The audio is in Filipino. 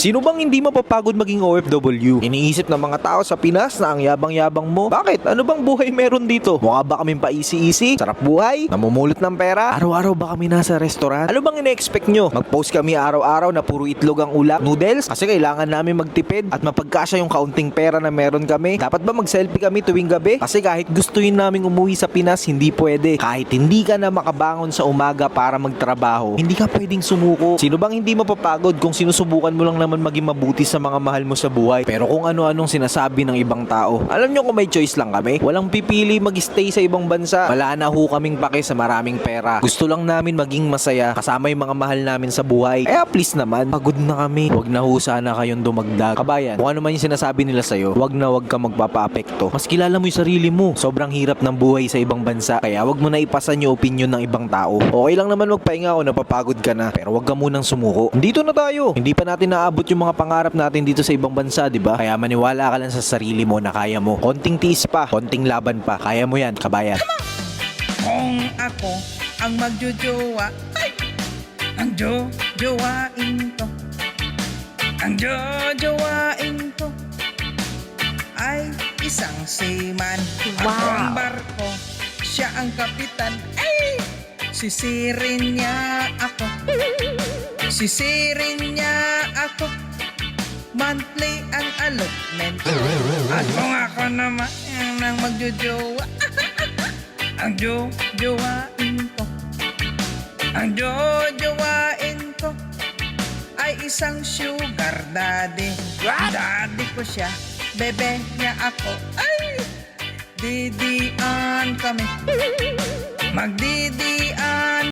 Sino bang hindi mapapagod maging OFW? Iniisip ng mga tao sa Pinas na ang yabang-yabang mo. Bakit? Ano bang buhay meron dito? Mukha ba kaming pa-easy-easy? Sarap buhay? Namumulot ng pera? Araw-araw ba kami nasa restaurant? Ano bang ine-expect nyo? Mag-post kami araw-araw na puro itlog ang ulam, noodles? Kasi kailangan namin magtipid at mapagkasya yung kaunting pera na meron kami. Dapat ba mag-selfie kami tuwing gabi? Kasi kahit gustuin namin umuwi sa Pinas, hindi pwede. Kahit hindi ka na makabangon sa umaga para magtrabaho, hindi ka pwedeng sumuko. Sino bang hindi mapapagod kung sinusubukan mo lang naman maging mabuti sa mga mahal mo sa buhay? Pero kung ano-anong sinasabi ng ibang tao. Alam nyo kung may choice lang kami, walang pipili mag-stay sa ibang bansa. Wala na ho kaming pake sa maraming pera. Gusto lang namin maging masaya kasama yung mga mahal namin sa buhay. Kaya please naman, pagod na kami. Huwag na ho sana kayong dumagdag. Kabayan, kung ano man yung sinasabi nila sa'yo, huwag ka magpapa-apekto. Mas kilala mo yung sarili mo. Sobrang hirap ng buhay sa ibang bansa. Kaya huwag mo na ipasan yung opinion ng ibang tao. Okay lang naman magpahinga o napapagod ka na, pero huwag ka munang sumuko. Dito na tayo. Hindi pa natin naabot yung mga pangarap natin dito sa ibang bansa, di ba? Kaya maniwala ka lang sa sarili mo na kaya mo. Konting tiis pa, konting laban pa. Kaya mo yan, kabayan. Kung ako ang magjojowa, ay, ang jojowain ko. Ang jojowain ko ay isang seaman. Ako ang barko, siya ang kapitan. Ay, sisirin niya ako. Sisirin niya ako. Monthly ang allotment. At kung ako naman ang magjojowa, ang jojowain ko. Ang jojowain ko ay isang sugar daddy. Daddy ko siya, bebe niya ako. Ay, didian kami. Magdidian